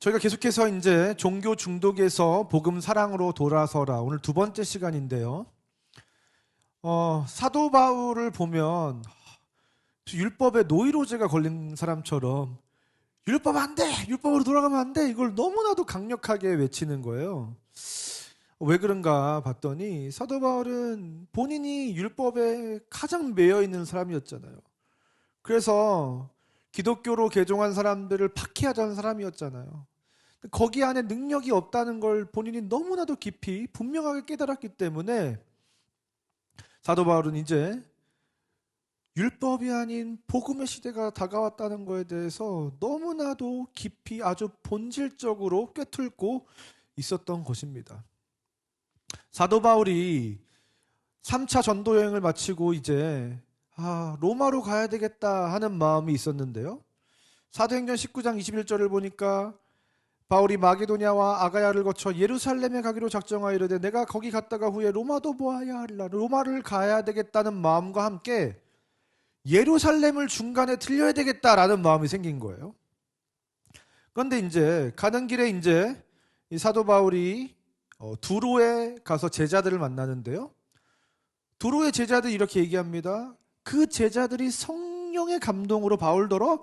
저희가 계속해서 이제 종교 중독에서 복음 사랑으로 돌아서라, 오늘 두 번째 시간인데요. 사도 바울을 보면 율법에 노이로제가 걸린 사람처럼 율법 안 돼! 율법으로 돌아가면 안 돼! 이걸 너무나도 강력하게 외치는 거예요. 왜 그런가 봤더니 사도 바울은 본인이 율법에 가장 매여 있는 사람이었잖아요. 그래서 기독교로 개종한 사람들을 박해하자는 사람이었잖아요. 거기 안에 능력이 없다는 걸 본인이 너무나도 깊이 분명하게 깨달았기 때문에 사도 바울은 이제 율법이 아닌 복음의 시대가 다가왔다는 것에 대해서 너무나도 깊이 아주 본질적으로 꿰뚫고 있었던 것입니다. 사도 바울이 3차 전도 여행을 마치고 이제 로마로 가야 되겠다 하는 마음이 있었는데요. 사도행전 19장 21절을 보니까 바울이 마게도냐와 아가야를 거쳐 예루살렘에 가기로 작정하이르되 내가 거기 갔다가 후에 로마도 보아야 하리라. 로마를 가야 되겠다는 마음과 함께 예루살렘을 중간에 들려야 되겠다라는 마음이 생긴 거예요. 그런데 이제 가는 길에 이제 이 사도 바울이 두로에 가서 제자들을 만나는데요. 두로의 제자들이 이렇게 얘기합니다. 그 제자들이 성령의 감동으로 바울더러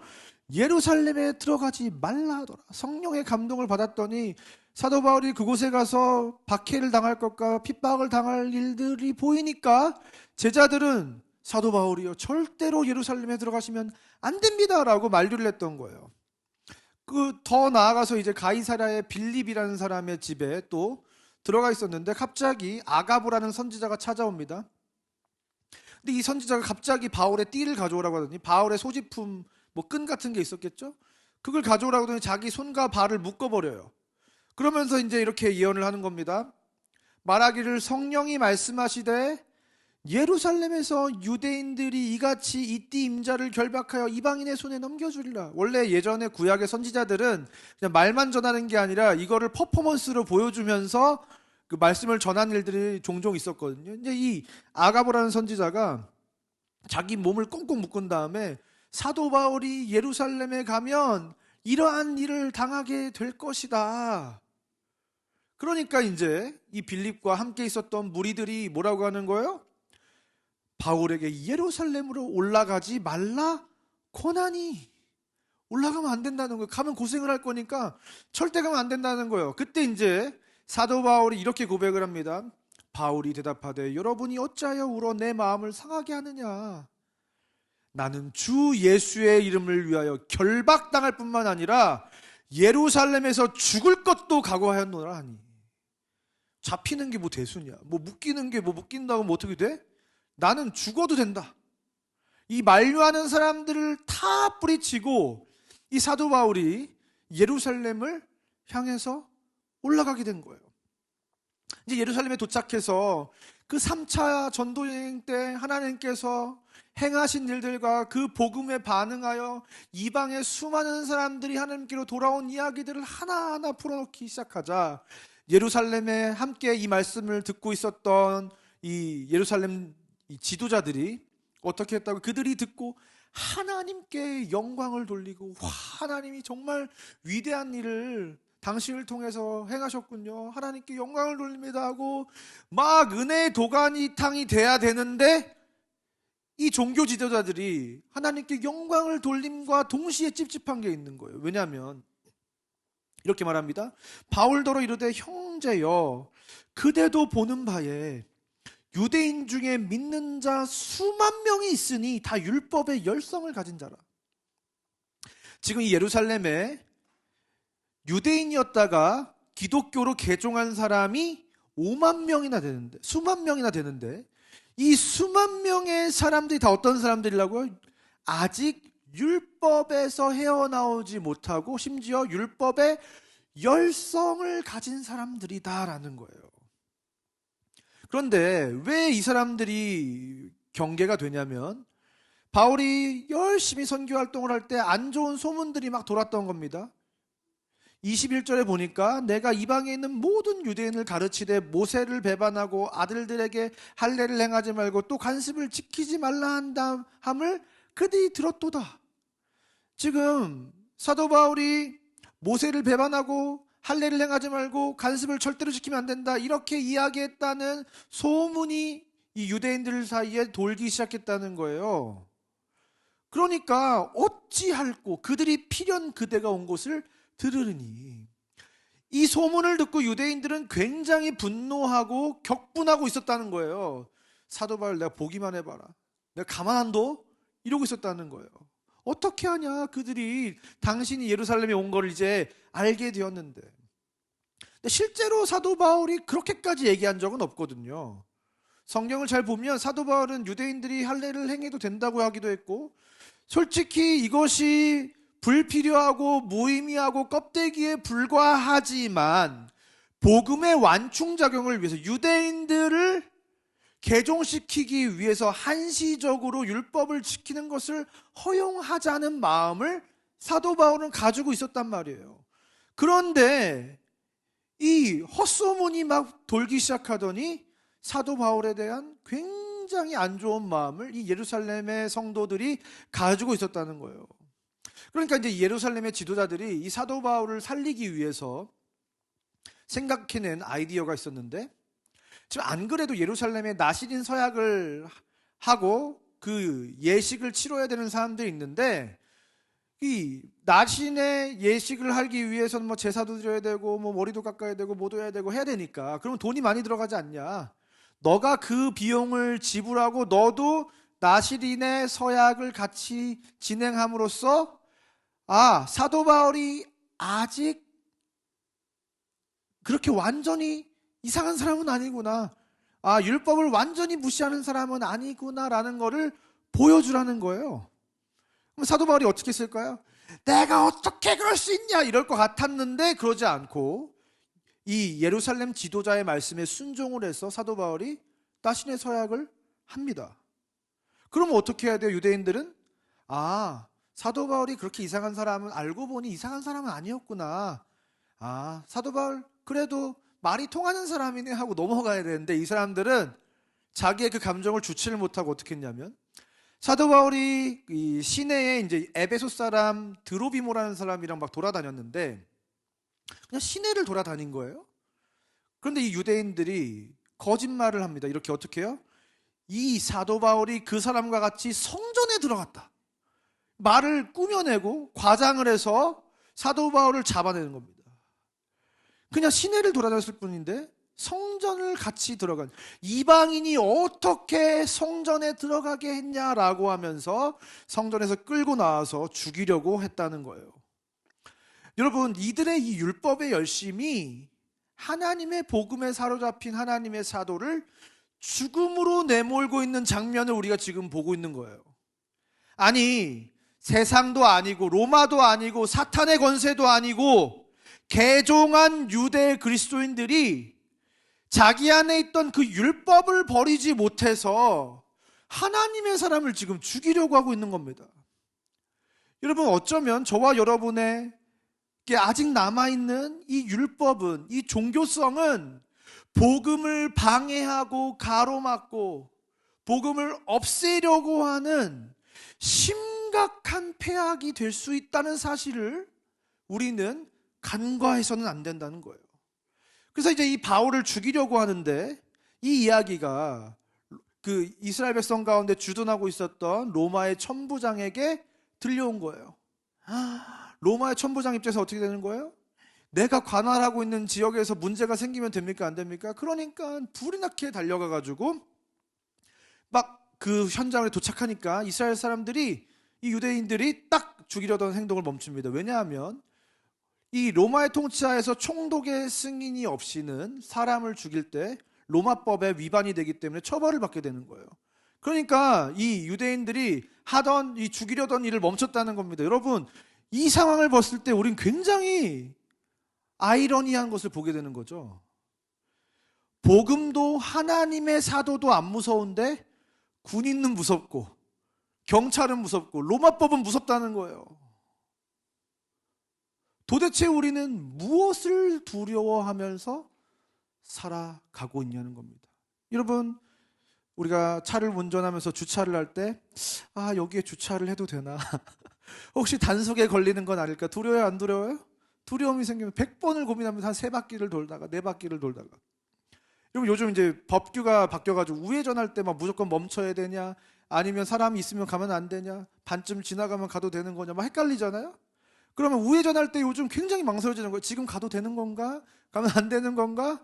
예루살렘에 들어가지 말라 하더라. 성령의 감동을 받았더니 사도 바울이 그곳에 가서 박해를 당할 것과 핍박을 당할 일들이 보이니까 제자들은 사도 바울이요, 절대로 예루살렘에 들어가시면 안 됩니다 라고 만류를 했던 거예요. 더 나아가서 이제 가이사랴의 빌립이라는 사람의 집에 또 들어가 있었는데 갑자기 아가보라는 선지자가 찾아옵니다. 근데 이 선지자가 갑자기 바울의 띠를 가져오라고 하더니 바울의 소지품 끈 같은 게 있었겠죠? 그걸 가져오라고 하더니 자기 손과 발을 묶어버려요. 그러면서 이제 이렇게 예언을 하는 겁니다. 말하기를 성령이 말씀하시되 예루살렘에서 유대인들이 이같이 이 띠 임자를 결박하여 이방인의 손에 넘겨주리라. 원래 예전에 구약의 선지자들은 그냥 말만 전하는 게 아니라 이거를 퍼포먼스로 보여주면서 그 말씀을 전하는 일들이 종종 있었거든요. 이제 이 아가보라는 선지자가 자기 몸을 꽁꽁 묶은 다음에 사도 바울이 예루살렘에 가면 이러한 일을 당하게 될 것이다. 그러니까 이제 이 빌립과 함께 있었던 무리들이 뭐라고 하는 거예요? 바울에게 예루살렘으로 올라가지 말라 고나니. 올라가면 안 된다는 거예요. 가면 고생을 할 거니까 절대 가면 안 된다는 거예요. 그때 이제 사도 바울이 이렇게 고백을 합니다. 바울이 대답하되 여러분이 어찌하여 울어 내 마음을 상하게 하느냐. 나는 주 예수의 이름을 위하여 결박당할 뿐만 아니라 예루살렘에서 죽을 것도 각오하였노라 하니. 잡히는 게 뭐 대수냐, 묶이는 게 묶인다고 어떻게 돼? 나는 죽어도 된다. 이 만류하는 사람들을 다 뿌리치고 이 사도 바울이 예루살렘을 향해서 올라가게 된 거예요. 이제 예루살렘에 도착해서 그 3차 전도 여행 때 하나님께서 행하신 일들과 그 복음에 반응하여 이방의 수많은 사람들이 하나님께로 돌아온 이야기들을 하나하나 풀어놓기 시작하자 예루살렘에 함께 이 말씀을 듣고 있었던 이 예루살렘 이 지도자들이 어떻게 했다고? 그들이 듣고 하나님께 영광을 돌리고 하나님이 정말 위대한 일을 당신을 통해서 행하셨군요. 하나님께 영광을 돌립니다 하고 막 은혜의 도가니탕이 돼야 되는데 이 종교 지도자들이 하나님께 영광을 돌림과 동시에 찝찝한 게 있는 거예요. 왜냐하면 이렇게 말합니다. 바울더러 이르되 형제여 그대도 보는 바에 유대인 중에 믿는 자 수만 명이 있으니 다 율법의 열성을 가진 자라. 지금 이 예루살렘에 유대인이었다가 기독교로 개종한 사람이 5만 명이나 되는데, 수만 명이나 되는데 이 수만 명의 사람들이 다 어떤 사람들이라고요? 아직 율법에서 헤어나오지 못하고 심지어 율법의 열성을 가진 사람들이다라는 거예요. 그런데 왜 이 사람들이 경계가 되냐면 바울이 열심히 선교 활동을 할 때 안 좋은 소문들이 막 돌았던 겁니다. 21절에 보니까 내가 이방에 있는 모든 유대인을 가르치되 모세를 배반하고 아들들에게 할례를 행하지 말고 또 관습을 지키지 말라 한다 함을 그들이 들었도다. 지금 사도 바울이 모세를 배반하고 할례를 행하지 말고 간습을 절대로 지키면 안 된다, 이렇게 이야기했다는 소문이 이 유대인들 사이에 돌기 시작했다는 거예요. 그러니까 어찌할꼬 그들이 필연 그대가 온 곳을 들으니, 이 소문을 듣고 유대인들은 굉장히 분노하고 격분하고 있었다는 거예요. 사도 바울 내가 보기만 해봐라, 내가 가만 안 둬? 이러고 있었다는 거예요. 어떻게 하냐, 그들이 당신이 예루살렘에 온 걸 이제 알게 되었는데. 근데 실제로 사도 바울이 그렇게까지 얘기한 적은 없거든요. 성경을 잘 보면 사도 바울은 유대인들이 할례를 행해도 된다고 하기도 했고, 솔직히 이것이 불필요하고 무의미하고 껍데기에 불과하지만 복음의 완충작용을 위해서, 유대인들을 개종시키기 위해서 한시적으로 율법을 지키는 것을 허용하자는 마음을 사도 바울은 가지고 있었단 말이에요. 그런데 이 헛소문이 막 돌기 시작하더니 사도 바울에 대한 굉장히 안 좋은 마음을 이 예루살렘의 성도들이 가지고 있었다는 거예요. 그러니까 이제 예루살렘의 지도자들이 이 사도 바울을 살리기 위해서 생각해낸 아이디어가 있었는데, 지금 안 그래도 예루살렘에 나시린 서약을 하고 그 예식을 치러야 되는 사람들이 있는데, 이 나신의 예식을 하기 위해서는 뭐 제사도 드려야 되고 뭐 머리도 깎아야 되고 뭐도 해야 되고 해야 되니까, 그러면 돈이 많이 들어가지 않냐, 너가 그 비용을 지불하고 너도 나시린의 서약을 같이 진행함으로써 사도 바울이 아직 그렇게 완전히 이상한 사람은 아니구나, 율법을 완전히 무시하는 사람은 아니구나 라는 거를 보여주라는 거예요. 그럼 사도 바울이 어떻게 했을까요? 내가 어떻게 그럴 수 있냐 이럴 것 같았는데, 그러지 않고 이 예루살렘 지도자의 말씀에 순종을 해서 사도 바울이 나신의 서약을 합니다. 그러면 어떻게 해야 돼요? 유대인들은 사도 바울이 그렇게 이상한 사람은, 알고 보니 이상한 사람은 아니었구나, 사도 바울 그래도 말이 통하는 사람이네 하고 넘어가야 되는데, 이 사람들은 자기의 그 감정을 주체를 못하고 어떻게 했냐면, 사도 바울이 이 시내에 이제 에베소 사람 드로비모라는 사람이랑 막 돌아다녔는데, 그냥 시내를 돌아다닌 거예요. 그런데 이 유대인들이 거짓말을 합니다. 이렇게 어떻게 해요? 이 사도 바울이 그 사람과 같이 성전에 들어갔다, 말을 꾸며내고 과장을 해서 사도 바울을 잡아내는 겁니다. 그냥 시내를 돌아다녔을 뿐인데 성전을 같이 들어간, 이방인이 어떻게 성전에 들어가게 했냐라고 하면서 성전에서 끌고 나와서 죽이려고 했다는 거예요. 여러분, 이들의 이 율법의 열심이 하나님의 복음에 사로잡힌 하나님의 사도를 죽음으로 내몰고 있는 장면을 우리가 지금 보고 있는 거예요. 아니, 세상도 아니고 로마도 아니고 사탄의 권세도 아니고 개종한 유대 그리스도인들이 자기 안에 있던 그 율법을 버리지 못해서 하나님의 사람을 지금 죽이려고 하고 있는 겁니다. 여러분, 어쩌면 저와 여러분에게 아직 남아있는 이 율법은, 이 종교성은 복음을 방해하고 가로막고 복음을 없애려고 하는 심각한 폐악이 될 수 있다는 사실을 우리는 간과해서는 안 된다는 거예요. 그래서 이제 이 바울을 죽이려고 하는데, 이 이야기가 그 이스라엘 백성 가운데 주둔하고 있었던 로마의 천부장에게 들려온 거예요. 로마의 천부장 입장에서 어떻게 되는 거예요? 내가 관할하고 있는 지역에서 문제가 생기면 됩니까? 안 됩니까? 그러니까 불이 나게 달려가 가지고 막 그 현장에 도착하니까 이스라엘 사람들이, 이 유대인들이 딱 죽이려던 행동을 멈춥니다. 왜냐하면 이 로마의 통치하에서 총독의 승인이 없이는 사람을 죽일 때 로마법에 위반이 되기 때문에 처벌을 받게 되는 거예요. 그러니까 이 유대인들이 하던 이 죽이려던 일을 멈췄다는 겁니다. 여러분, 이 상황을 봤을 때 우린 굉장히 아이러니한 것을 보게 되는 거죠. 복음도 하나님의 사도도 안 무서운데 군인은 무섭고 경찰은 무섭고 로마법은 무섭다는 거예요. 도대체 우리는 무엇을 두려워하면서 살아가고 있냐는 겁니다. 여러분, 우리가 차를 운전하면서 주차를 할 때 여기에 주차를 해도 되나? 혹시 단속에 걸리는 건 아닐까? 두려워요, 안 두려워요? 두려움이 생기면 100번을 고민하면서 한 3바퀴를 돌다가 4바퀴를 돌다가. 여러분 요즘 이제 법규가 바뀌어가지고 우회전할 때 막 무조건 멈춰야 되냐, 아니면 사람이 있으면 가면 안 되냐, 반쯤 지나가면 가도 되는 거냐, 막 헷갈리잖아요. 그러면 우회전할 때 요즘 굉장히 망설여지는 거예요. 지금 가도 되는 건가? 가면 안 되는 건가?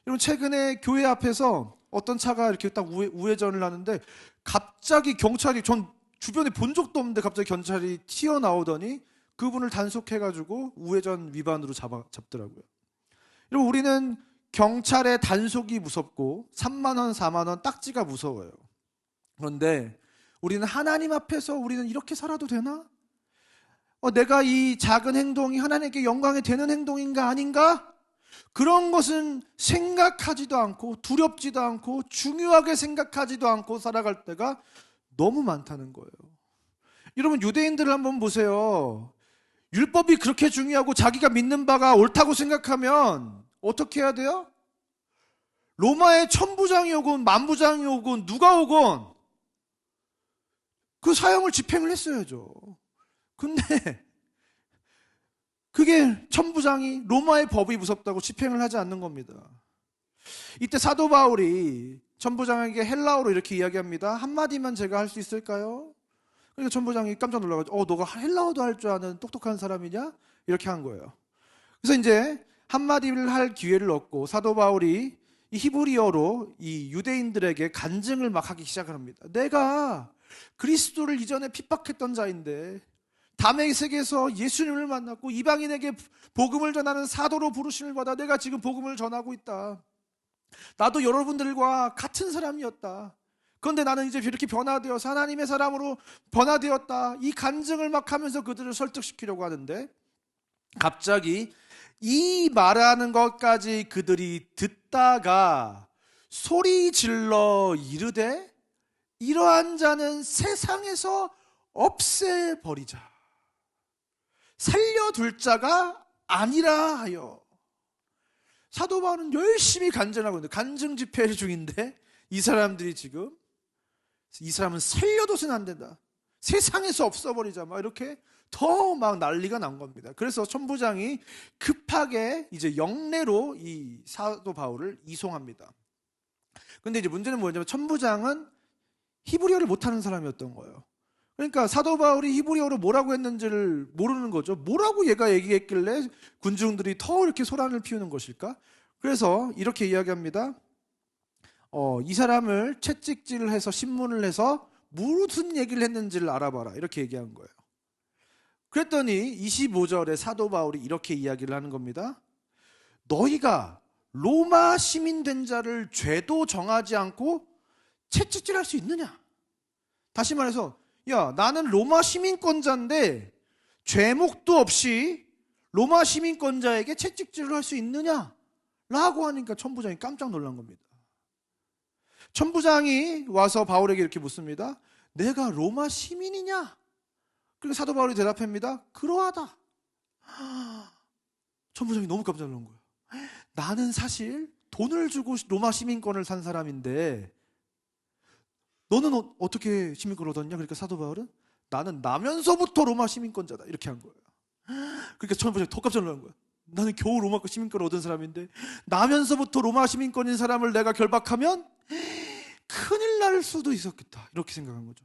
여러분 최근에 교회 앞에서 어떤 차가 이렇게 딱 우회전을 하는데 갑자기 경찰이, 전 주변에 본 적도 없는데 갑자기 경찰이 튀어나오더니 그분을 단속해가지고 우회전 위반으로 잡더라고요. 여러분 우리는 경찰의 단속이 무섭고 3만 원, 4만 원 딱지가 무서워요. 그런데 우리는 하나님 앞에서 우리는 이렇게 살아도 되나? 내가 이 작은 행동이 하나님께 영광이 되는 행동인가 아닌가? 그런 것은 생각하지도 않고 두렵지도 않고 중요하게 생각하지도 않고 살아갈 때가 너무 많다는 거예요. 여러분 유대인들을 한번 보세요. 율법이 그렇게 중요하고 자기가 믿는 바가 옳다고 생각하면 어떻게 해야 돼요? 로마의 천부장이 오건 만부장이 오건 누가 오건 그 사형을 집행을 했어야죠. 근데 그게 천부장이 로마의 법이 무섭다고 집행을 하지 않는 겁니다. 이때 사도 바울이 천부장에게 헬라어로 이렇게 이야기합니다. 한마디만 제가 할 수 있을까요? 그러니까 천부장이 깜짝 놀라가지고 너가 헬라어도 할 줄 아는 똑똑한 사람이냐? 이렇게 한 거예요. 그래서 이제 한마디를 할 기회를 얻고 사도 바울이 이 히브리어로 이 유대인들에게 간증을 막 하기 시작을 합니다. 내가 그리스도를 이전에 핍박했던 자인데 다메섹에서 예수님을 만났고 이방인에게 복음을 전하는 사도로 부르심을 받아 내가 지금 복음을 전하고 있다. 나도 여러분들과 같은 사람이었다. 그런데 나는 이제 이렇게 변화되어서 하나님의 사람으로 변화되었다. 이 간증을 막 하면서 그들을 설득시키려고 하는데 갑자기 이 말하는 것까지 그들이 듣다가 소리 질러 이르되 이러한 자는 세상에서 없애버리자. 살려둘 자가 아니라 하여. 사도 바울은 열심히 간증하고 있는데 간증 집회 중인데 이 사람들이 지금 이 사람은 살려둬서는 안 된다. 세상에서 없어버리자. 막 이렇게 더 막 난리가 난 겁니다. 그래서 천부장이 급하게 이제 영내로 이 사도 바울을 이송합니다. 근데 이제 문제는 뭐냐면 천부장은 히브리어를 못하는 사람이었던 거예요. 그러니까 사도 바울이 히브리어로 뭐라고 했는지를 모르는 거죠. 뭐라고 얘가 얘기했길래 군중들이 더 이렇게 소란을 피우는 것일까? 그래서 이렇게 이야기합니다. 이 사람을 채찍질을 해서 신문을 해서 무슨 얘기를 했는지를 알아봐라. 이렇게 얘기한 거예요. 그랬더니 25절에 사도 바울이 이렇게 이야기를 하는 겁니다. 너희가 로마 시민 된 자를 죄도 정하지 않고 채찍질할 수 있느냐? 다시 말해서 야, 나는 로마 시민권자인데 죄목도 없이 로마 시민권자에게 채찍질을 할 수 있느냐? 라고 하니까 천부장이 깜짝 놀란 겁니다. 천부장이 와서 바울에게 이렇게 묻습니다. 내가 로마 시민이냐? 그리고 사도 바울이 대답합니다. 그러하다. 천부장이 너무 깜짝 놀란 거예요. 나는 사실 돈을 주고 로마 시민권을 산 사람인데 너는 어떻게 시민권을 얻었냐? 그러니까 사도 바울은 나는 나면서부터 로마 시민권자다. 이렇게 한 거예요. 그러니까 천부장이 더 깜짝 놀란 거예요. 나는 겨우 로마 시민권을 얻은 사람인데 나면서부터 로마 시민권인 사람을 내가 결박하면 큰일 날 수도 있었겠다. 이렇게 생각한 거죠.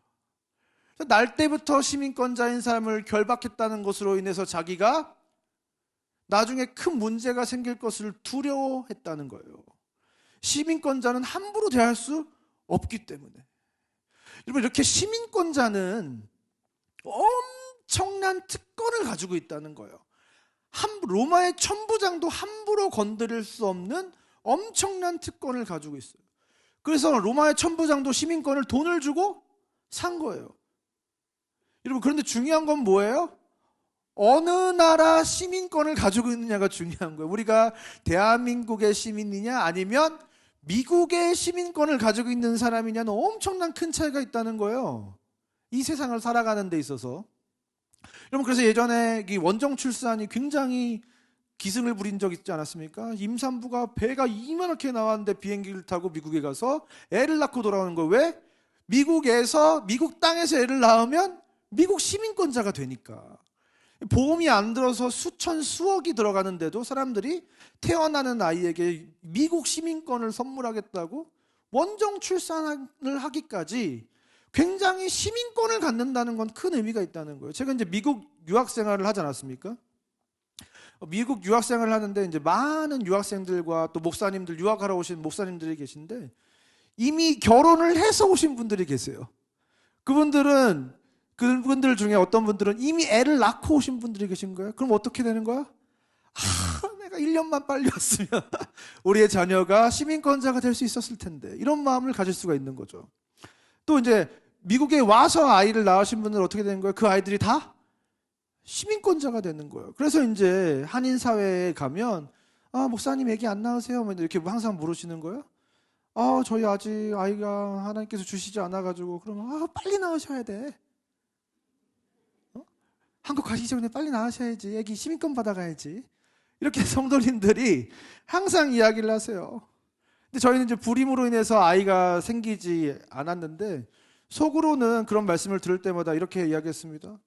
날 때부터 시민권자인 사람을 결박했다는 것으로 인해서 자기가 나중에 큰 문제가 생길 것을 두려워했다는 거예요. 시민권자는 함부로 대할 수 없기 때문에. 여러분 이렇게 시민권자는 엄청난 특권을 가지고 있다는 거예요. 로마의 천부장도 함부로 건드릴 수 없는 엄청난 특권을 가지고 있어요. 그래서 로마의 천부장도 시민권을 돈을 주고 산 거예요. 여러분 그런데 중요한 건 뭐예요? 어느 나라 시민권을 가지고 있느냐가 중요한 거예요. 우리가 대한민국의 시민이냐 아니면 미국의 시민권을 가지고 있는 사람이냐는 엄청난 큰 차이가 있다는 거예요. 이 세상을 살아가는 데 있어서. 여러분 그래서 예전에 이 원정 출산이 굉장히 기승을 부린 적 있지 않았습니까? 임산부가 배가 이만하게 나왔는데 비행기를 타고 미국에 가서 애를 낳고 돌아오는 거예요. 왜? 미국 땅에서 애를 낳으면 미국 시민권자가 되니까. 보험이 안 들어서 수천 수억이 들어가는데도 사람들이 태어나는 아이에게 미국 시민권을 선물하겠다고 원정 출산을 하기까지 굉장히 시민권을 갖는다는 건 큰 의미가 있다는 거예요. 제가 이제 미국 유학 생활을 하지 않았습니까? 미국 유학 생활을 하는데 이제 많은 유학생들과 또 목사님들, 유학하러 오신 목사님들이 계신데 이미 결혼을 해서 오신 분들이 계세요. 그분들 중에 어떤 분들은 이미 애를 낳고 오신 분들이 계신 거예요. 그럼 어떻게 되는 거야? 내가 1년만 빨리 왔으면 우리의 자녀가 시민권자가 될 수 있었을 텐데, 이런 마음을 가질 수가 있는 거죠. 또 이제 미국에 와서 아이를 낳으신 분들은 어떻게 되는 거예요? 그 아이들이 다 시민권자가 되는 거예요. 그래서 이제 한인 사회에 가면 목사님 애기 안 낳으세요? 이렇게 항상 물으시는 거예요. 저희 아직 아이가 하나님께서 주시지 않아가지고. 그러면 빨리 낳으셔야 돼. 한국 가시기 전에 빨리 낳으셔야지. 애기 시민권 받아가야지. 이렇게 성도님들이 항상 이야기를 하세요. 근데 저희는 이제 불임으로 인해서 아이가 생기지 않았는데 속으로는 그런 말씀을 들을 때마다 이렇게 이야기했습니다.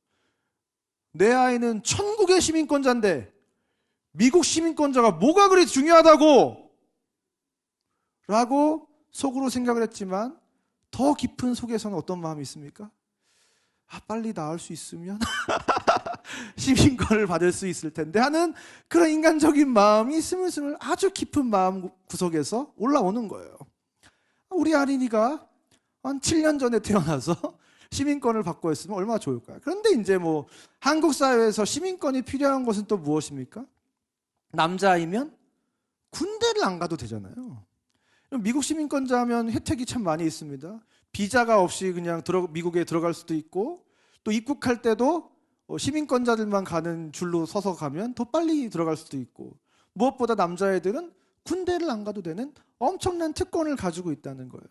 내 아이는 천국의 시민권자인데 미국 시민권자가 뭐가 그리 중요하다고 라고 속으로 생각을 했지만 더 깊은 속에서는 어떤 마음이 있습니까? 빨리 나을 수 있으면 시민권을 받을 수 있을 텐데 하는 그런 인간적인 마음이 스물스물 아주 깊은 마음 구석에서 올라오는 거예요. 우리 아린이가 한 7년 전에 태어나서 시민권을 받고 있으면 얼마나 좋을까요? 그런데 이제 한국 사회에서 시민권이 필요한 것은 또 무엇입니까? 남자이면 군대를 안 가도 되잖아요. 미국 시민권자 하면 혜택이 참 많이 있습니다. 비자가 없이 그냥 미국에 들어갈 수도 있고, 또 입국할 때도 시민권자들만 가는 줄로 서서 가면 더 빨리 들어갈 수도 있고, 무엇보다 남자애들은 군대를 안 가도 되는 엄청난 특권을 가지고 있다는 거예요.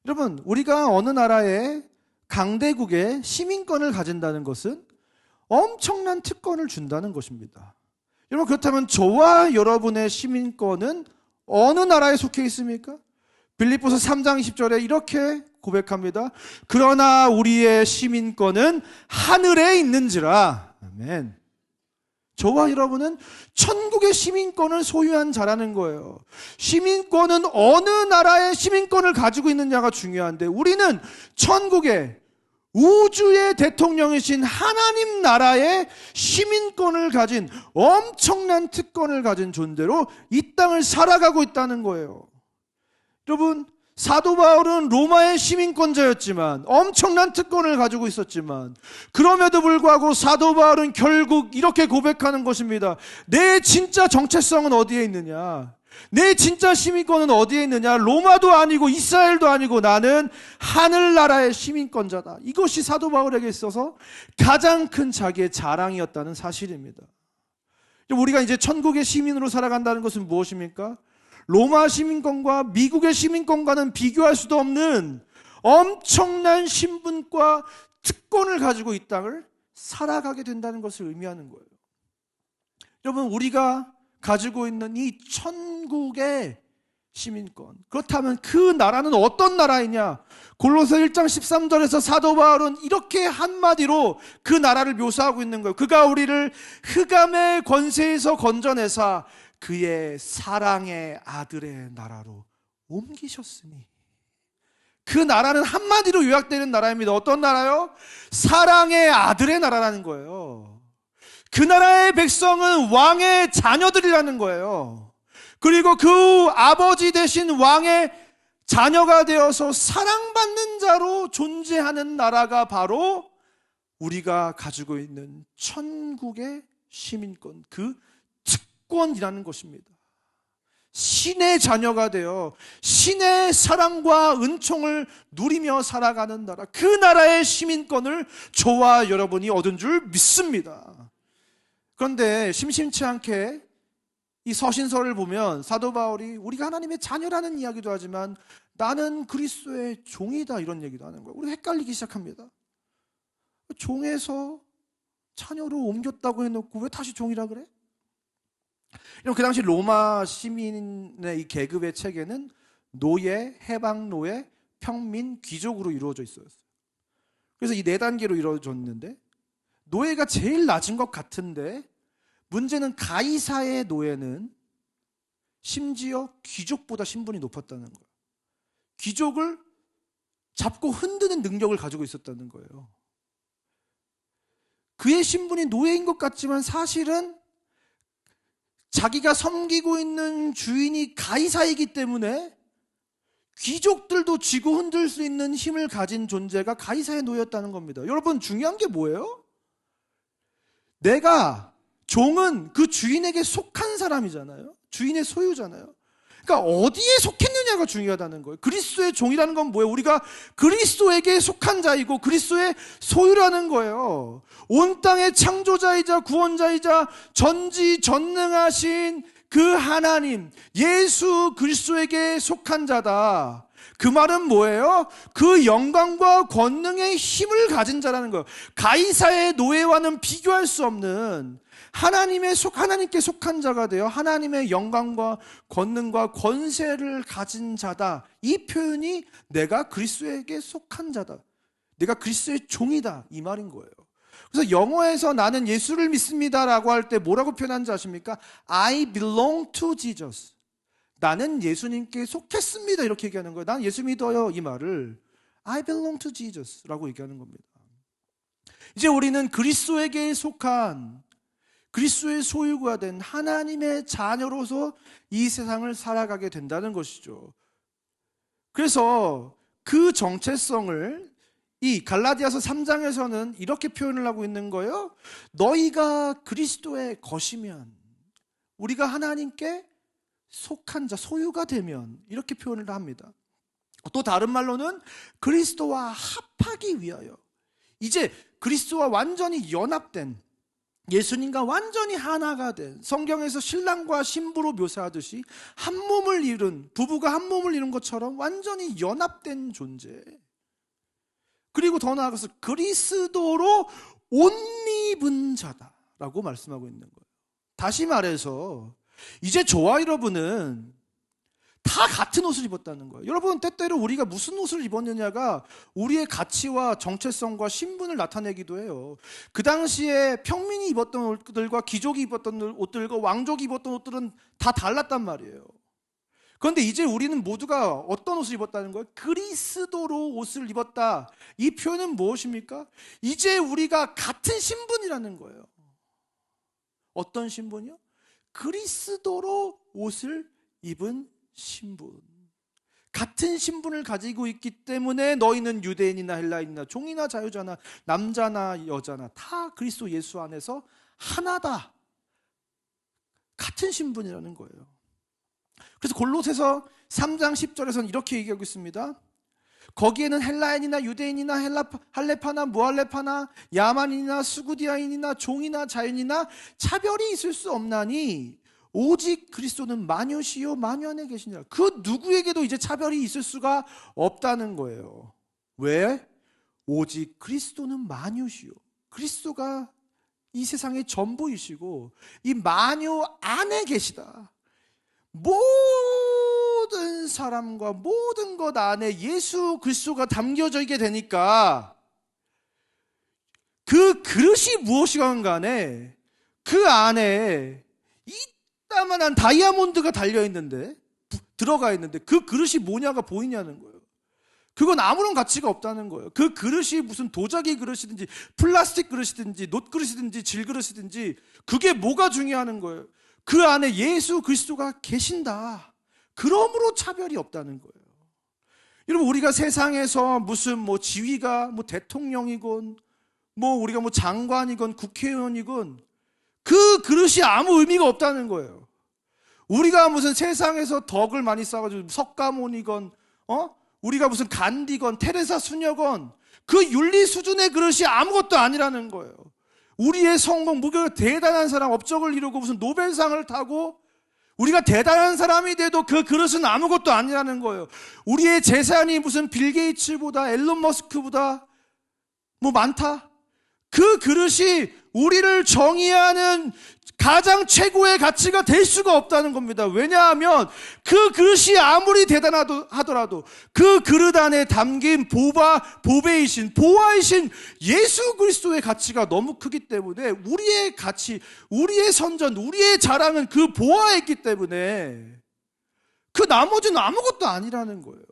여러분, 우리가 어느 나라의 강대국에 시민권을 가진다는 것은 엄청난 특권을 준다는 것입니다. 여러분, 그렇다면 저와 여러분의 시민권은 어느 나라에 속해 있습니까? 빌립보서 3장 20절에 이렇게 고백합니다. 그러나 우리의 시민권은 하늘에 있는지라. 아멘. 저와 여러분은 천국의 시민권을 소유한 자라는 거예요. 시민권은 어느 나라의 시민권을 가지고 있느냐가 중요한데, 우리는 천국의 우주의 대통령이신 하나님 나라의 시민권을 가진 엄청난 특권을 가진 존재로 이 땅을 살아가고 있다는 거예요. 여러분, 사도 바울은 로마의 시민권자였지만 엄청난 특권을 가지고 있었지만, 그럼에도 불구하고 사도 바울은 결국 이렇게 고백하는 것입니다. 내 진짜 정체성은 어디에 있느냐? 내 진짜 시민권은 어디에 있느냐? 로마도 아니고 이스라엘도 아니고 나는 하늘나라의 시민권자다. 이것이 사도 바울에게 있어서 가장 큰 자기의 자랑이었다는 사실입니다. 우리가 이제 천국의 시민으로 살아간다는 것은 무엇입니까? 로마 시민권과 미국의 시민권과는 비교할 수도 없는 엄청난 신분과 특권을 가지고 이 땅을 살아가게 된다는 것을 의미하는 거예요. 여러분, 우리가 가지고 있는 이 천국의 시민권, 그렇다면 그 나라는 어떤 나라이냐? 골로새 1장 13절에서 사도 바울은 이렇게 한마디로 그 나라를 묘사하고 있는 거예요. 그가 우리를 흑암의 권세에서 건져내사 그의 사랑의 아들의 나라로 옮기셨으니. 그 나라는 한마디로 요약되는 나라입니다. 어떤 나라요? 사랑의 아들의 나라라는 거예요. 그 나라의 백성은 왕의 자녀들이라는 거예요. 그리고 그 아버지 대신 왕의 자녀가 되어서 사랑받는 자로 존재하는 나라가 바로 우리가 가지고 있는 천국의 시민권, 그 특권이라는 것입니다. 신의 자녀가 되어 신의 사랑과 은총을 누리며 살아가는 나라, 그 나라의 시민권을 저와 여러분이 얻은 줄 믿습니다. 그런데 심심치 않게 이 서신서를 보면 사도 바울이 우리가 하나님의 자녀라는 이야기도 하지만 나는 그리스도의 종이다 이런 얘기도 하는 거예요. 우리 헷갈리기 시작합니다. 종에서 자녀로 옮겼다고 해놓고 왜 다시 종이라 그래? 그 당시 로마 시민의 이 계급의 체계는 노예, 해방노예, 평민, 귀족으로 이루어져 있었어요. 그래서 이 네 단계로 이루어졌는데, 노예가 제일 낮은 것 같은데 문제는 가이사의 노예는 심지어 귀족보다 신분이 높았다는 거예요. 귀족을 잡고 흔드는 능력을 가지고 있었다는 거예요. 그의 신분이 노예인 것 같지만 사실은 자기가 섬기고 있는 주인이 가이사이기 때문에 귀족들도 쥐고 흔들 수 있는 힘을 가진 존재가 가이사의 노예였다는 겁니다. 여러분, 중요한 게 뭐예요? 내가, 종은 그 주인에게 속한 사람이잖아요. 주인의 소유잖아요. 그러니까 어디에 속했느냐가 중요하다는 거예요. 그리스도의 종이라는 건 뭐예요? 우리가 그리스도에게 속한 자이고 그리스도의 소유라는 거예요. 온 땅의 창조자이자 구원자이자 전지전능하신 그 하나님, 예수 그리스도에게 속한 자다. 그 말은 뭐예요? 그 영광과 권능의 힘을 가진 자라는 거예요. 가이사의 노예와는 비교할 수 없는 하나님께 속한 자가 되어 하나님의 영광과 권능과 권세를 가진 자다. 이 표현이 내가 그리스도에게 속한 자다. 내가 그리스도의 종이다. 이 말인 거예요. 그래서 영어에서 나는 예수를 믿습니다라고 할 때 뭐라고 표현하는지 아십니까? I belong to Jesus. 나는 예수님께 속했습니다. 이렇게 얘기하는 거예요. 난 예수 믿어요. 이 말을 I belong to Jesus라고 얘기하는 겁니다. 이제 우리는 그리스도에게 속한 그리스도의 소유가 된 하나님의 자녀로서 이 세상을 살아가게 된다는 것이죠. 그래서 그 정체성을 이 갈라디아서 3장에서는 이렇게 표현을 하고 있는 거예요. 너희가 그리스도의 것이면, 우리가 하나님께 속한 자, 소유가 되면, 이렇게 표현을 합니다. 또 다른 말로는 그리스도와 합하기 위하여, 이제 그리스도와 완전히 연합된, 예수님과 완전히 하나가 된, 성경에서 신랑과 신부로 묘사하듯이 한 몸을 이룬, 부부가 한 몸을 이룬 것처럼 완전히 연합된 존재. 그리고 더 나아가서 그리스도로 옷 입은 자다라고 말씀하고 있는 거예요. 다시 말해서 이제 저와 여러분은 다 같은 옷을 입었다는 거예요. 여러분, 때때로 우리가 무슨 옷을 입었느냐가 우리의 가치와 정체성과 신분을 나타내기도 해요. 그 당시에 평민이 입었던 옷들과 귀족이 입었던 옷들과 왕족이 입었던 옷들은 다 달랐단 말이에요. 그런데 이제 우리는 모두가 어떤 옷을 입었다는 거예요? 그리스도로 옷을 입었다. 이 표현은 무엇입니까? 이제 우리가 같은 신분이라는 거예요. 어떤 신분이요? 그리스도로 옷을 입은 신분. 같은 신분을 가지고 있기 때문에 너희는 유대인이나 헬라인이나 종이나 자유자나 남자나 여자나 다 그리스도 예수 안에서 하나다. 같은 신분이라는 거예요. 그래서 골로새서 3장 10절에서는 이렇게 얘기하고 있습니다. 거기에는 헬라인이나 유대인이나 할레파나 무할레파나 야만인이나 수구디아인이나 종이나 자유인이나 차별이 있을 수 없나니 오직 그리스도는 만유시요 만유 안에 계시니라. 그 누구에게도 이제 차별이 있을 수가 없다는 거예요. 왜? 오직 그리스도는 만유시요. 그리스도가 이 세상의 전부이시고 이 만유 안에 계시다. 모든 사람과 모든 것 안에 예수 그리스도가 담겨져 있게 되니까 그 그릇이 무엇이건 간에 그 안에 이따만한 다이아몬드가 달려있는데, 들어가 있는데 그 그릇이 뭐냐가 보이냐는 거예요. 그건 아무런 가치가 없다는 거예요. 그 그릇이 무슨 도자기 그릇이든지 플라스틱 그릇이든지 놋 그릇이든지 질 그릇이든지 그게 뭐가 중요하는 거예요. 그 안에 예수 그리스도가 계신다. 그러므로 차별이 없다는 거예요. 여러분, 우리가 세상에서 무슨 지위가 대통령이건 우리가 장관이건 국회의원이건 그 그릇이 아무 의미가 없다는 거예요. 우리가 무슨 세상에서 덕을 많이 쌓아가지고 석가모니건 우리가 무슨 간디건 테레사 수녀건 그 윤리 수준의 그릇이 아무것도 아니라는 거예요. 우리의 성공, 우리가 대단한 사람, 업적을 이루고 무슨 노벨상을 타고 우리가 대단한 사람이 돼도 그 그릇은 아무것도 아니라는 거예요. 우리의 재산이 무슨 빌 게이츠보다 앨런 머스크보다 많다? 그 그릇이 우리를 정의하는 가장 최고의 가치가 될 수가 없다는 겁니다. 왜냐하면 그 그릇이 아무리 대단하더라도 그 그릇 안에 담긴 보배이신 보화이신 예수 그리스도의 가치가 너무 크기 때문에 우리의 가치, 우리의 선전, 우리의 자랑은 그 보화에 있기 때문에 그 나머지는 아무것도 아니라는 거예요.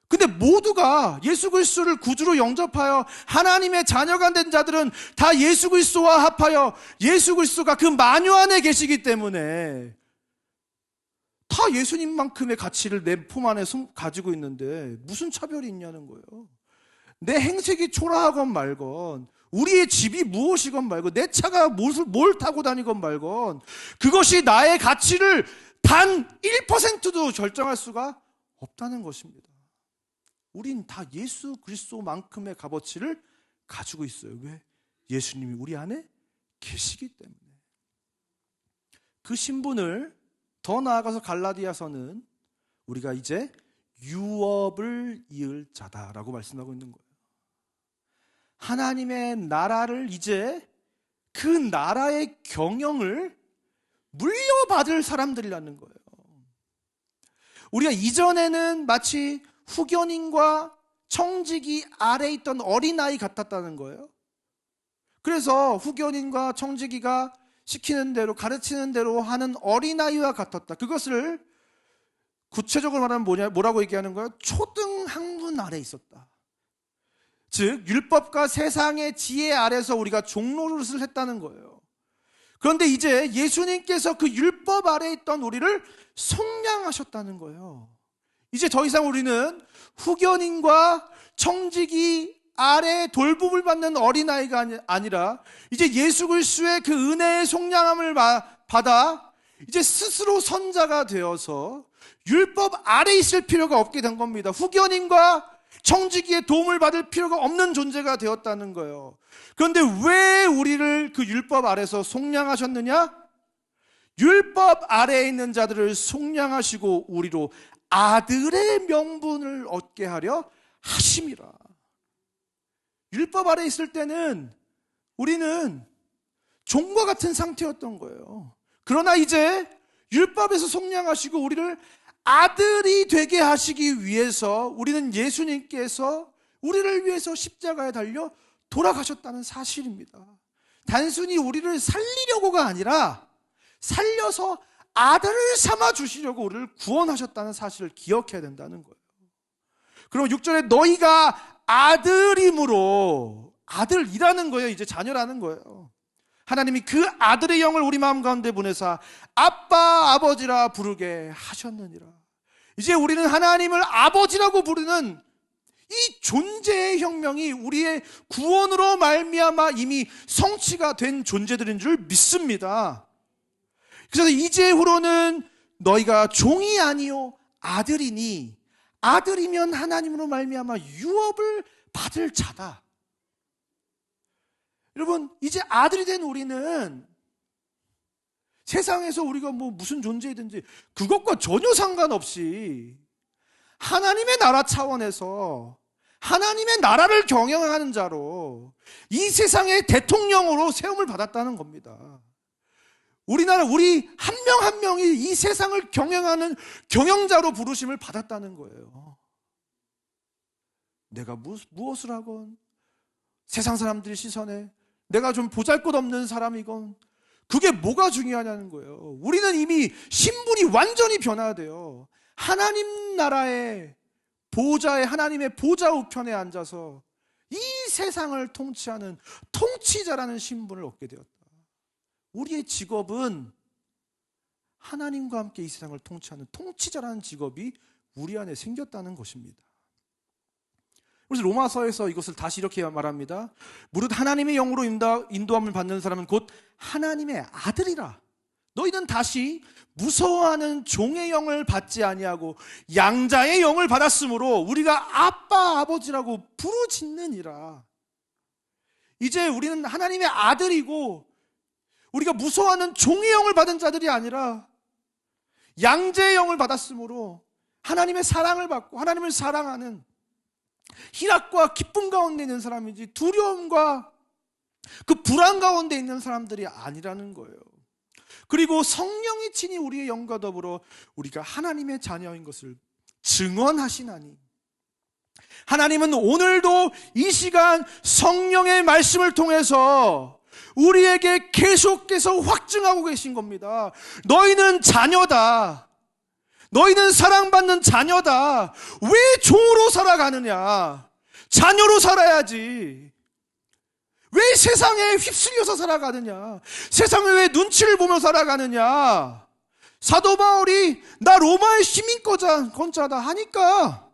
근데 모두가 예수 그리스도를 구주로 영접하여 하나님의 자녀가 된 자들은 다 예수 그리스도와 합하여 예수 그리스도가 그 만유 안에 계시기 때문에 다 예수님만큼의 가치를 내 품 안에 가지고 있는데 무슨 차별이 있냐는 거예요. 내 행색이 초라하건 말건, 우리의 집이 무엇이건 말건, 내 차가 뭘 타고 다니건 말건, 그것이 나의 가치를 단 1%도 결정할 수가 없다는 것입니다. 우린 다 예수 그리스도만큼의 값어치를 가지고 있어요. 왜? 예수님이 우리 안에 계시기 때문에. 그 신분을 더 나아가서 갈라디아서는 우리가 이제 유업을 이을 자다라고 말씀하고 있는 거예요. 하나님의 나라를 이제 그 나라의 경영을 물려받을 사람들이라는 거예요. 우리가 이전에는 마치 후견인과 청지기 아래에 있던 어린아이 같았다는 거예요. 그래서 후견인과 청지기가 시키는 대로 가르치는 대로 하는 어린아이와 같았다. 그것을 구체적으로 말하면 뭐라고 얘기하는 거예요? 초등 학문 아래에 있었다. 즉 율법과 세상의 지혜 아래서 우리가 종노릇을 했다는 거예요. 그런데 이제 예수님께서 그 율법 아래에 있던 우리를 속량하셨다는 거예요. 이제 더 이상 우리는 후견인과 청지기 아래 돌봄을 받는 어린아이가 아니라 이제 예수 그리스도의 그 은혜의 속량함을 받아 이제 스스로 선자가 되어서 율법 아래 있을 필요가 없게 된 겁니다. 후견인과 청지기의 도움을 받을 필요가 없는 존재가 되었다는 거예요. 그런데 왜 우리를 그 율법 아래서 속량하셨느냐? 율법 아래에 있는 자들을 속량하시고 우리로 아들의 명분을 얻게 하려 하심이라. 율법 아래에 있을 때는 우리는 종과 같은 상태였던 거예요. 그러나 이제 율법에서 속량하시고 우리를 아들이 되게 하시기 위해서 우리는 예수님께서 우리를 위해서 십자가에 달려 돌아가셨다는 사실입니다. 단순히 우리를 살리려고가 아니라 살려서 아들을 삼아 주시려고 우리를 구원하셨다는 사실을 기억해야 된다는 거예요. 그럼 6절에 너희가 아들임으로, 아들이라는 거예요. 이제 자녀라는 거예요. 하나님이 그 아들의 영을 우리 마음 가운데 보내사 아빠 아버지라 부르게 하셨느니라. 이제 우리는 하나님을 아버지라고 부르는 이 존재의 혁명이 우리의 구원으로 말미암아 이미 성취가 된 존재들인 줄 믿습니다. 그래서 이제후로는 너희가 종이 아니요 아들이니 아들이면 하나님으로 말미암아 유업을 받을 자다. 여러분, 이제 아들이 된 우리는 세상에서 우리가 무슨 존재이든지 그것과 전혀 상관없이 하나님의 나라 차원에서 하나님의 나라를 경영하는 자로 이 세상의 대통령으로 세움을 받았다는 겁니다. 우리나라 우리 한 명 한 명이 이 세상을 경영하는 경영자로 부르심을 받았다는 거예요. 내가 무엇을 하건 세상 사람들의 시선에 내가 좀 보잘것없는 사람이건 그게 뭐가 중요하냐는 거예요. 우리는 이미 신분이 완전히 변화돼요. 하나님 나라의 보좌에 하나님의 보좌 우편에 앉아서 이 세상을 통치하는 통치자라는 신분을 얻게 되었다. 우리의 직업은 하나님과 함께 이 세상을 통치하는 통치자라는 직업이 우리 안에 생겼다는 것입니다. 그래서 로마서에서 이것을 다시 이렇게 말합니다. 무릇 하나님의 영으로 인도함을 받는 사람은 곧 하나님의 아들이라. 너희는 다시 무서워하는 종의 영을 받지 아니하고 양자의 영을 받았으므로 우리가 아빠 아버지라고 부르짖느니라. 이제 우리는 하나님의 아들이고 우리가 무서워하는 종의 영을 받은 자들이 아니라 양자의 영을 받았으므로 하나님의 사랑을 받고 하나님을 사랑하는 희락과 기쁨 가운데 있는 사람이지 두려움과 그 불안 가운데 있는 사람들이 아니라는 거예요. 그리고 성령이 친히 우리의 영과 더불어 우리가 하나님의 자녀인 것을 증언하시나니, 하나님은 오늘도 이 시간 성령의 말씀을 통해서 우리에게 계속해서 확증하고 계신 겁니다. 너희는 자녀다. 너희는 사랑받는 자녀다. 왜 종으로 살아가느냐? 자녀로 살아야지. 왜 세상에 휩쓸려서 살아가느냐? 세상에 왜 눈치를 보며 살아가느냐? 사도 바울이 나 로마의 시민권자다 하니까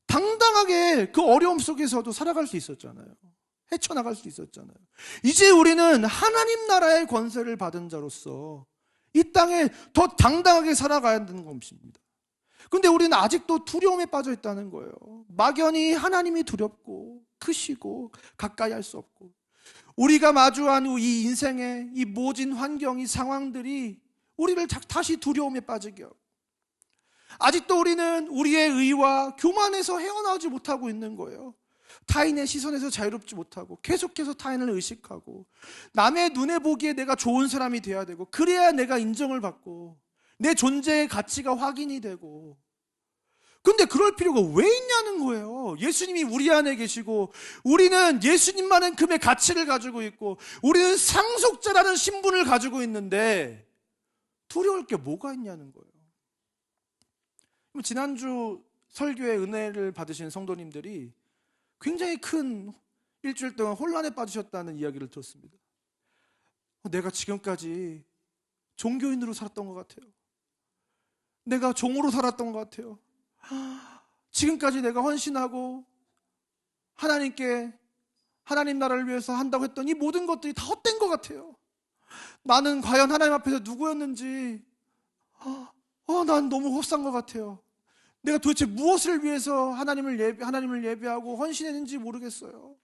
당당하게 그 어려움 속에서도 살아갈 수 있었잖아요. 헤쳐나갈 수 있었잖아요. 이제 우리는 하나님 나라의 권세를 받은 자로서 이 땅에 더 당당하게 살아가야 되는 것입니다. 그런데 우리는 아직도 두려움에 빠져 있다는 거예요. 막연히 하나님이 두렵고 크시고 가까이 할 수 없고, 우리가 마주한 이 인생의 이 모진 환경, 이 상황들이 우리를 다시 두려움에 빠지게 하고, 아직도 우리는 우리의 의와 교만에서 헤어나오지 못하고 있는 거예요. 타인의 시선에서 자유롭지 못하고 계속해서 타인을 의식하고, 남의 눈에 보기에 내가 좋은 사람이 돼야 되고, 그래야 내가 인정을 받고 내 존재의 가치가 확인이 되고. 근데 그럴 필요가 왜 있냐는 거예요. 예수님이 우리 안에 계시고 우리는 예수님만큼의 가치를 가지고 있고 우리는 상속자라는 신분을 가지고 있는데 두려울 게 뭐가 있냐는 거예요. 지난주 설교의 은혜를 받으신 성도님들이 굉장히 큰 일주일 동안 혼란에 빠지셨다는 이야기를 들었습니다. 내가 지금까지 종교인으로 살았던 것 같아요. 내가 종으로 살았던 것 같아요. 지금까지 내가 헌신하고 하나님께, 하나님 나라를 위해서 한다고 했던 이 모든 것들이 다 헛된 것 같아요. 나는 과연 하나님 앞에서 누구였는지 난 너무 헛산 것 같아요. 내가 도대체 무엇을 위해서 하나님을 예배하고 헌신했는지 모르겠어요.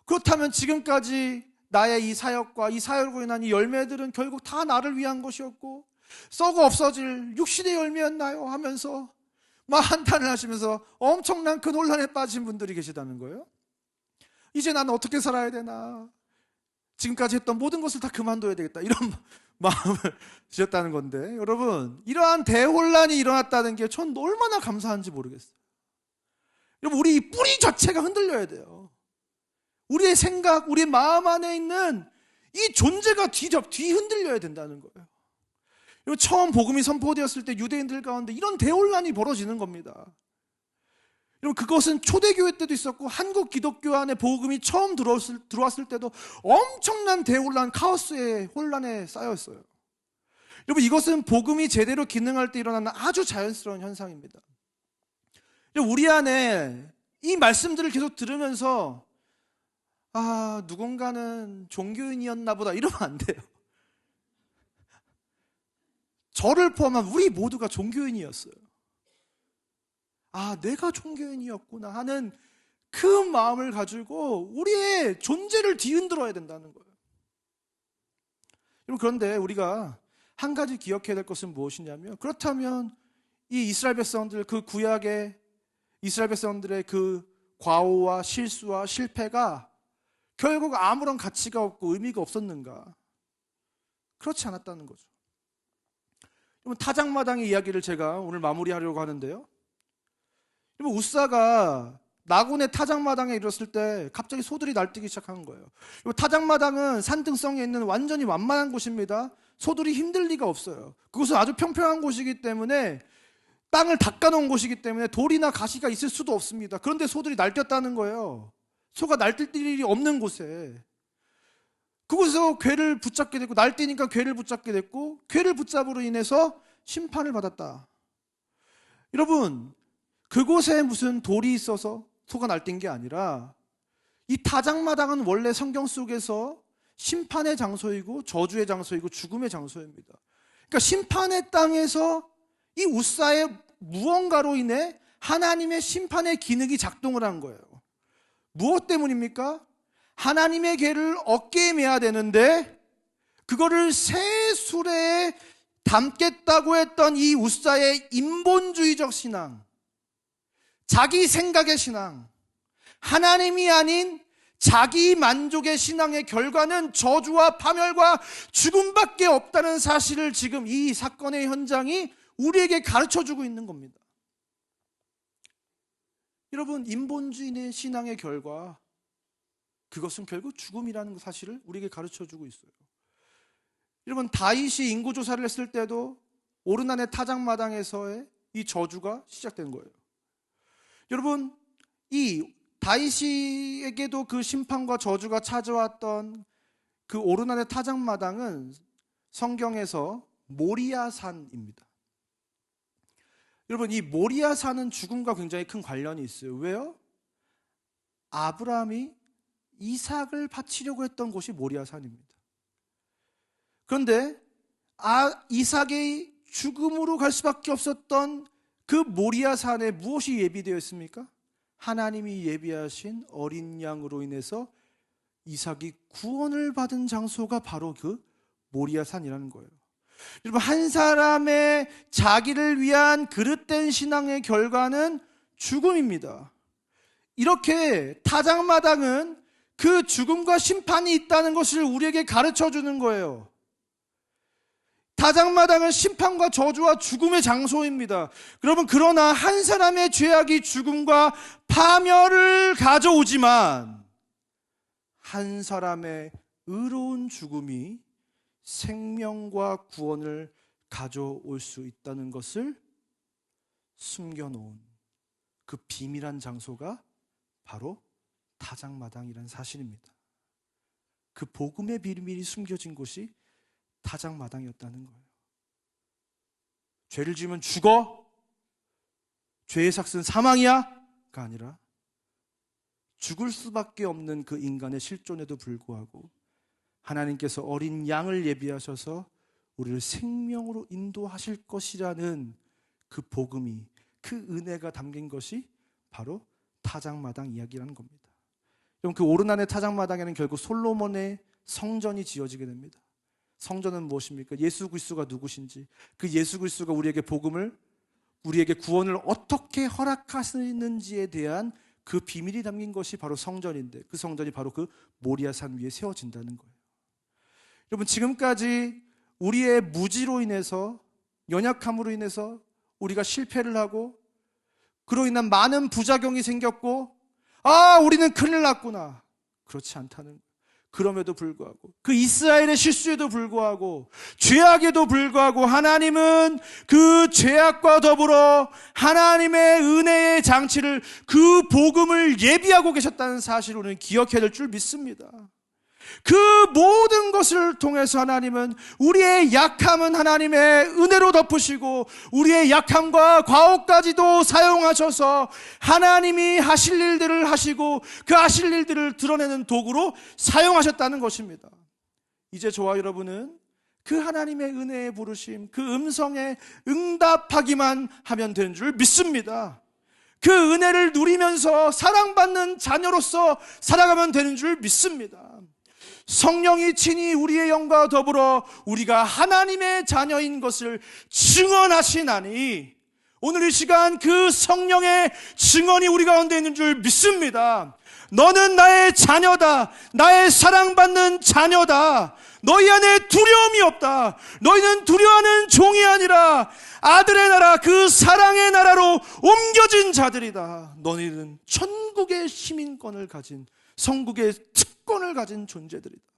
그렇다면 지금까지 나의 이 사역과 이 사역으로 인한 이 열매들은 결국 다 나를 위한 것이었고 썩어 없어질 육신의 열매였나요? 하면서 막 한탄을 하시면서 엄청난 큰 혼란에 빠진 분들이 계시다는 거예요. 이제 나는 어떻게 살아야 되나? 지금까지 했던 모든 것을 다 그만둬야 되겠다, 이런 마음을 주셨다는 건데, 여러분, 이러한 대혼란이 일어났다는 게 전 얼마나 감사한지 모르겠어요. 여러분, 우리 이 뿌리 자체가 흔들려야 돼요. 우리의 생각, 우리의 마음 안에 있는 이 존재가 뒤 흔들려야 된다는 거예요. 여러분, 처음 복음이 선포되었을 때 유대인들 가운데 이런 대혼란이 벌어지는 겁니다. 여러분, 그것은 초대교회 때도 있었고 한국 기독교 안에 복음이 처음 들어왔을 때도 엄청난 대혼란, 카오스의 혼란에 쌓였어요. 여러분, 이것은 복음이 제대로 기능할 때 일어나는 아주 자연스러운 현상입니다. 여러분, 우리 안에 이 말씀들을 계속 들으면서 누군가는 종교인이었나 보다 이러면 안 돼요. 저를 포함한 우리 모두가 종교인이었어요. 내가 종교인이었구나 하는 그 마음을 가지고 우리의 존재를 뒤흔들어야 된다는 거예요. 여러분, 그런데 우리가 한 가지 기억해야 될 것은 무엇이냐면, 그렇다면 이 이스라엘 백성들, 그 구약의 이스라엘 백성들의 그 과오와 실수와 실패가 결국 아무런 가치가 없고 의미가 없었는가? 그렇지 않았다는 거죠. 여러분, 타작마당의 이야기를 제가 오늘 마무리하려고 하는데요. 여러분, 우사가 나곤의 타작마당에 이르렀을 때 갑자기 소들이 날뛰기 시작한 거예요. 타작마당은 산등성에 있는 완전히 완만한 곳입니다. 소들이 힘들 리가 없어요. 그곳은 아주 평평한 곳이기 때문에, 땅을 닦아놓은 곳이기 때문에 돌이나 가시가 있을 수도 없습니다. 그런데 소들이 날뛰었다는 거예요. 소가 날뛸 일이 없는 곳에. 그곳에서 괴를 붙잡게 됐고, 날뛰니까 괴를 붙잡게 됐고, 괴를 붙잡으로 인해서 심판을 받았다. 여러분, 그곳에 무슨 돌이 있어서 소가 날뛴 게 아니라, 이 타작마당은 원래 성경 속에서 심판의 장소이고 저주의 장소이고 죽음의 장소입니다. 그러니까 심판의 땅에서 이 우사의 무언가로 인해 하나님의 심판의 기능이 작동을 한 거예요. 무엇 때문입니까? 하나님의 계를 어깨에 메야 되는데 그거를 새 수레에 담겠다고 했던 이 우사의 인본주의적 신앙, 자기 생각의 신앙, 하나님이 아닌 자기 만족의 신앙의 결과는 저주와 파멸과 죽음밖에 없다는 사실을 지금 이 사건의 현장이 우리에게 가르쳐주고 있는 겁니다. 여러분, 인본주의의 신앙의 결과, 그것은 결국 죽음이라는 사실을 우리에게 가르쳐주고 있어요. 여러분, 다윗이 인구조사를 했을 때도 오르난의 타작마당에서의 이 저주가 시작된 거예요. 여러분, 이 다윗에게도 그 심판과 저주가 찾아왔던 그 오르난의 타작마당은 성경에서 모리아산입니다. 여러분, 이 모리아산은 죽음과 굉장히 큰 관련이 있어요. 왜요? 아브라함이 이삭을 바치려고 했던 곳이 모리아산입니다. 그런데 이삭이 죽음으로 갈 수밖에 없었던 그 모리아산에 무엇이 예비되어 있습니까? 하나님이 예비하신 어린 양으로 인해서 이삭이 구원을 받은 장소가 바로 그 모리아산이라는 거예요. 여러분, 한 사람의 자기를 위한 그릇된 신앙의 결과는 죽음입니다. 이렇게 타작마당은 그 죽음과 심판이 있다는 것을 우리에게 가르쳐 주는 거예요. 타작마당은 심판과 저주와 죽음의 장소입니다. 여러분, 그러나 한 사람의 죄악이 죽음과 파멸을 가져오지만 한 사람의 의로운 죽음이 생명과 구원을 가져올 수 있다는 것을 숨겨놓은 그 비밀한 장소가 바로 타작마당이라는 사실입니다. 그 복음의 비밀이 숨겨진 곳이 타작마당이었다는 거예요. 죄를 지으면 죽어? 죄의 삭은 사망이야? 가 아니라 죽을 수밖에 없는 그 인간의 실존에도 불구하고 하나님께서 어린 양을 예비하셔서 우리를 생명으로 인도하실 것이라는 그 복음이, 그 은혜가 담긴 것이 바로 타작마당 이야기라는 겁니다. 그럼 그 오르난의 타작마당에는 결국 솔로몬의 성전이 지어지게 됩니다. 성전은 무엇입니까? 예수 그리스도가 누구신지, 그 예수 그리스도가 우리에게 복음을, 우리에게 구원을 어떻게 허락하시는지에 대한 그 비밀이 담긴 것이 바로 성전인데, 그 성전이 바로 그 모리아산 위에 세워진다는 거예요. 여러분, 지금까지 우리의 무지로 인해서, 연약함으로 인해서 우리가 실패를 하고 그로 인한 많은 부작용이 생겼고, 우리는 큰일 났구나. 그렇지 않다는 거예요. 그럼에도 불구하고, 그 이스라엘의 실수에도 불구하고, 죄악에도 불구하고 하나님은 그 죄악과 더불어 하나님의 은혜의 장치를, 그 복음을 예비하고 계셨다는 사실을 우리는 기억해야 될 줄 믿습니다. 그 모든 것을 통해서 하나님은 우리의 약함은 하나님의 은혜로 덮으시고, 우리의 약함과 과오까지도 사용하셔서 하나님이 하실 일들을 하시고 그 하실 일들을 드러내는 도구로 사용하셨다는 것입니다. 이제 저와 여러분은 그 하나님의 은혜의 부르심, 그 음성에 응답하기만 하면 되는 줄 믿습니다. 그 은혜를 누리면서 사랑받는 자녀로서 살아가면 되는 줄 믿습니다. 성령이 친히 우리의 영과 더불어 우리가 하나님의 자녀인 것을 증언하시나니, 오늘 이 시간 그 성령의 증언이 우리 가운데 있는 줄 믿습니다. 너는 나의 자녀다. 나의 사랑받는 자녀다. 너희 안에 두려움이 없다. 너희는 두려워하는 종이 아니라 아들의 나라, 그 사랑의 나라로 옮겨진 자들이다. 너희는 천국의 시민권을 가진, 성국의 특권을 가진 존재들이다.